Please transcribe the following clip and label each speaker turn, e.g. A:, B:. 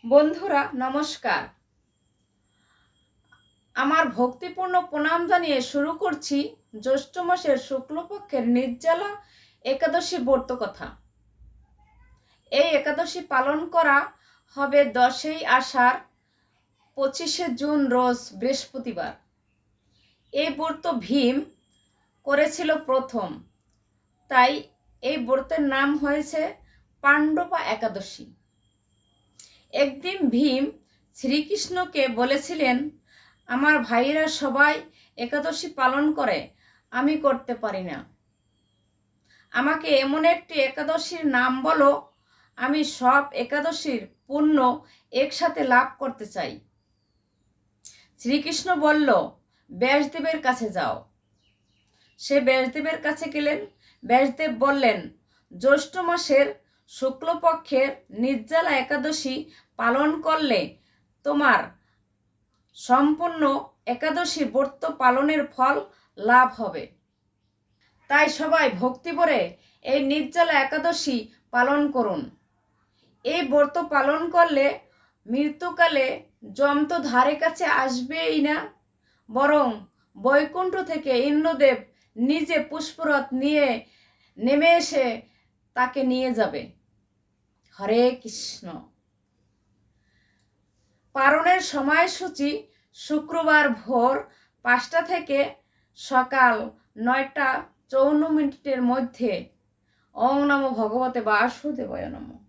A: বন্ধুরা নমস্কার। আমার ভক্তিপূর্ণ প্রণাম জানিয়ে শুরু করছি জ্যৈষ্ঠ মাসের শুক্লপক্ষের নির্জলা একাদশী ব্রত কথা। এই একাদশী পালন করা হবে 10ই আষাঢ় 25শে জুন রোজ বৃহস্পতিবার। এই ব্রত ভীম করেছিল প্রথম, তাই এই ব্রতের নাম হয়েছে পাণ্ডবা একাদশী। একদিন ভীম শ্রীকৃষ্ণকে বলেছিলেন, আমার ভাইয়েরা সবাই একাদশী পালন করে, আমি করতে পারি না। আমাকে এমন একটি একাদশীর নাম বলো, আমি সব একাদশীর পুণ্য একসাথে লাভ করতে চাই। শ্রীকৃষ্ণ বলল, ব্যাসদেবের কাছে যাও। সে ব্যাসদেবের কাছে গেলেন। ব্যাসদেব বললেন, জ্যৈষ্ঠ মাসের শুক্লপক্ষের নির্জলা একাদশী পালন করলে তোমার সম্পূর্ণ একাদশী ব্রত পালনের ফল লাভ হবে। তাই সবাই ভক্তিভরে এই নির্জলা একাদশী পালন করুন। এই ব্রত পালন করলে মৃত্যুকালে যম তো ধারে কাছে আসবেই না, বরং বৈকুণ্ঠ থেকে ইন্দ্রদেব নিজে পুষ্পরথ নিয়ে নেমে এসে তাকে নিয়ে যাবে। হরে কৃষ্ণ। পালনের সময়সূচি শুক্রবার ভোর 5টা থেকে সকাল 9টা 54 মিনিটের মধ্যে। ওং নমো ভগবতে বাসুদেবায় নমঃ।